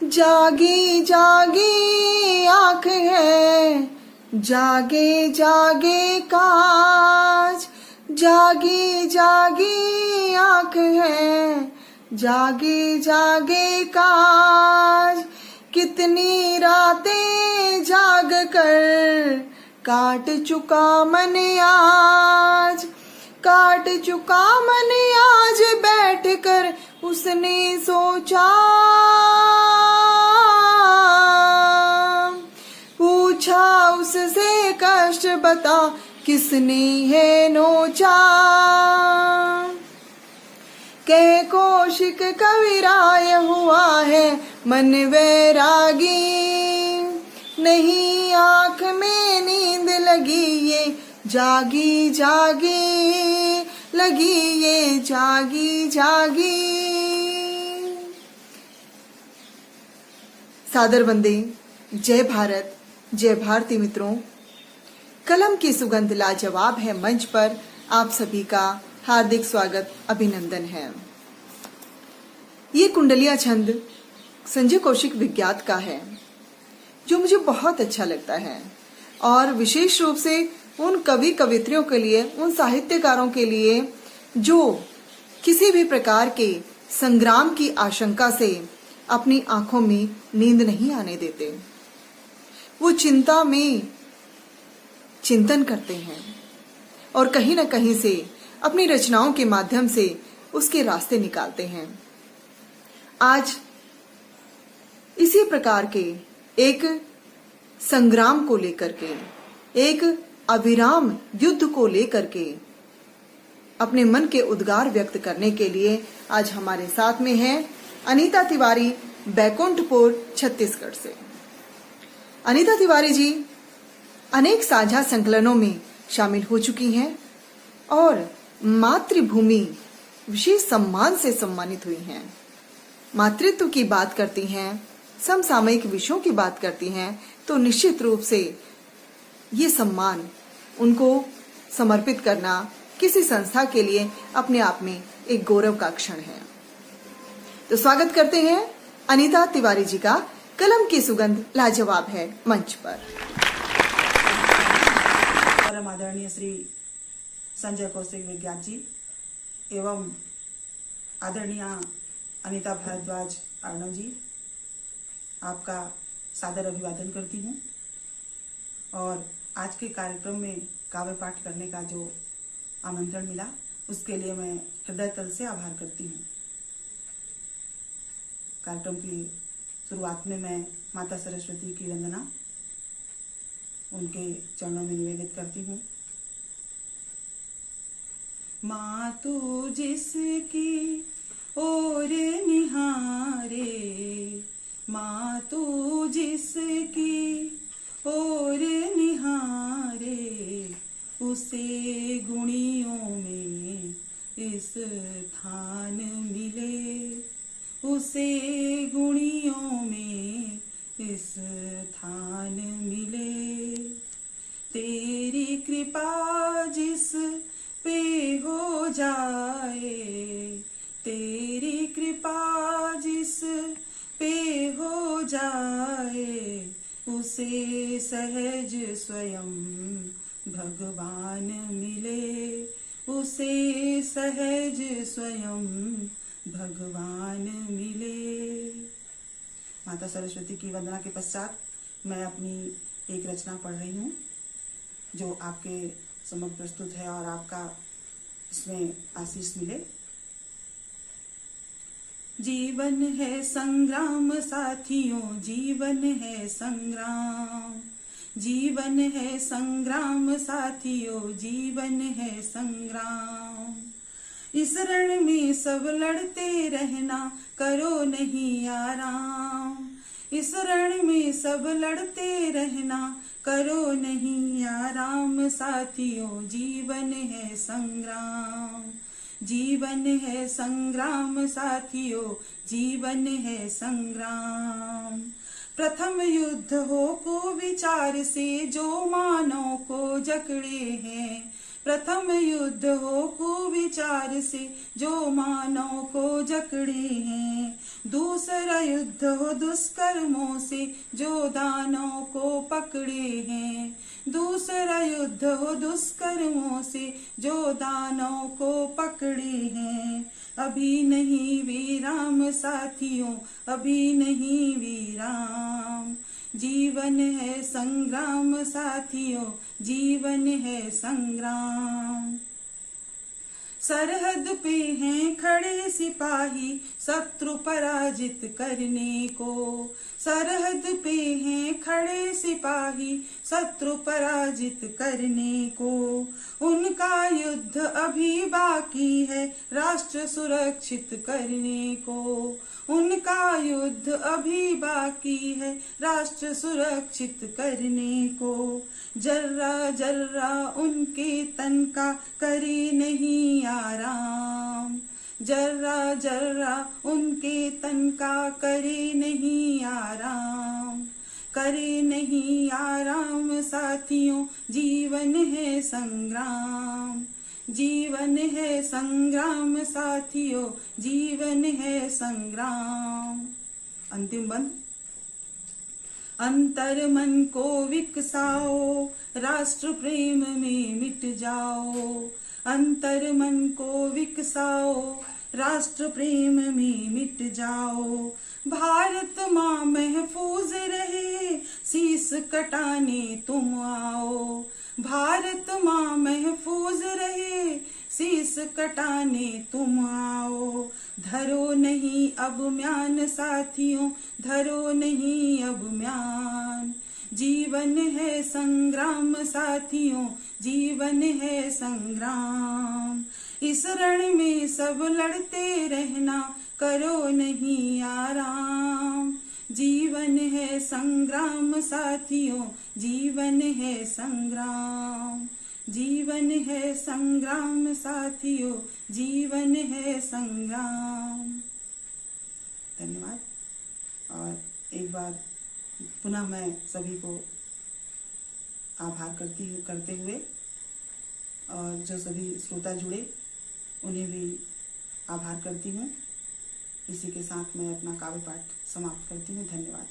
जागी जागी आँख है, जागे जागे काज। जागी जागी आँख है, जागे जागे काज। कितनी रातें जाग कर काट चुका मन आज। काट चुका मन आज बैठ कर उसने सोचा। पूछा उससे कष्ट बता किसने है नोचा। कह कौशिक कविराय हुआ है मन वैरागी। नहीं आँख में नींद लगी ये जागी जागी लगी ये जागी जागी। सादर वंदे। जय भारत, जय भारती मित्रों। कलम की सुगंध लाजवाब है मंच पर आप सभी का हार्दिक स्वागत, अभिनंदन है। ये कुंडलिया छंद संजय कौशिक विज्ञात का है जो मुझे बहुत अच्छा लगता है और विशेष रूप से उन कवि कवित्रियों के लिए, उन साहित्यकारों के लिए जो किसी भी प्रकार के संग्राम की आशंका से अपनी आंखों में नींद नहीं आने देते। वो चिंता में चिंतन करते हैं और कहीं न कहीं से अपनी रचनाओं के माध्यम से उसके रास्ते निकालते हैं। आज इसी प्रकार के एक संग्राम को लेकर के, एक अविराम युद्ध को लेकर के अपने मन के उद्गार व्यक्त करने के लिए आज हमारे साथ में है अनीता तिवारी, बैकुंठपुर, छत्तीसगढ़ से। अनीता तिवारी जी अनेक साझा संकलनों में शामिल हो चुकी हैं और मातृभूमि विशेष सम्मान से सम्मानित हुई हैं। मातृत्व की बात करती हैं, समसामयिक विषयों की बात करती हैं, तो निश्चित रूप से ये सम्मान उनको समर्पित करना किसी संस्था के लिए अपने आप में एक गौरव का क्षण है। तो स्वागत करते हैं अनीता तिवारी जी का कलम की सुगंध लाजवाब है मंच पर। परम आदरणीय श्री संजय कौशिक विज्ञात जी एवं आदरणीय अनीता भारद्वाज अर्णव जी, आपका सादर अभिवादन करती हूँ और आज के कार्यक्रम में काव्य पाठ करने का जो आमंत्रण मिला उसके लिए मैं हृदय तल से आभार करती हूँ। कार्यक्रम की शुरुआत में मैं माता सरस्वती की वंदना उनके चरणों में निवेदित करती हूँ। माँ तू जिसकी ओर निहारे, माँ तू जिसकी ओर निहारे, उसे गुणियों में इस स्थान मिले, उसे गुणियों में इस स्थान मिले। तेरी कृपा जिस पे हो जाए, तेरी कृपा जिस पे हो जाए, उसे सहज स्वयं भगवान मिले, उसे सहज स्वयं भगवान मिले। माता सरस्वती की वंदना के पश्चात मैं अपनी एक रचना पढ़ रही हूँ जो आपके समक्ष प्रस्तुत है और आपका इसमें आशीष मिले। जीवन है संग्राम साथियों, जीवन है संग्राम, जीवन है संग्राम साथियों, जीवन है संग्राम। इस रण में सब लड़ते रहना, करो नहीं आराम, इस रण में सब लड़ते रहना, करो नहीं आराम साथियों, जीवन है संग्राम, जीवन है संग्राम साथियों, जीवन है संग्राम। प्रथम युद्ध हो को विचार से जो मानव को जकड़े हैं, प्रथम युद्ध हो कुविचार से जो मानव को जकड़े हैं, दूसरा युद्ध हो दुष्कर्मों से जो दानव को पकड़े हैं, दूसरा युद्ध हो दुष्कर्मों से जो दानव को पकड़े हैं। अभी नहीं विराम साथियों, अभी नहीं विराम, जीवन है संग्राम साथियों, जीवन है संग्राम। सरहद पे हैं खड़े सिपाही शत्रु पराजित करने को, सरहद पे हैं खड़े सिपाही शत्रु पराजित करने को। उनका युद्ध अभी बाकी है राष्ट्र सुरक्षित करने को, उनका युद्ध अभी बाकी है राष्ट्र सुरक्षित करने को। जर्रा जर्रा उनके तन का करे नहीं आराम, जर्रा जर्रा उनके तन का करे नहीं आराम, करे नहीं आराम साथियों, जीवन है संग्राम, जीवन है संग्राम साथियों, जीवन है संग्राम। अंतिम बंद। अंतर मन को विकसाओ, राष्ट्र प्रेम में मिट जाओ, अंतर मन को विकसाओ, राष्ट्र प्रेम में मिट जाओ। भारत माँ महफूज रहे, शीश कटाने तुम आओ, भारत माँ महफूज रहे, शीश कटाने तुम आओ। धरो नहीं अब म्यान साथियों, धरो नहीं अब म्यान, जीवन है संग्राम साथियों, जीवन है संग्राम। इस रण में सब लड़ते रहना, करो नहीं आराम, जीवन है संग्राम साथियों, जीवन है संग्राम, जीवन है संग्राम साथियों, जीवन है संग्राम। धन्यवाद। और एक बार पुनः मैं सभी को आभार करते हुए और जो सभी श्रोता जुड़े उन्हें भी आभार करती हूँ। इसी के साथ मैं अपना काव्य पाठ समाप्त करती हूँ। धन्यवाद।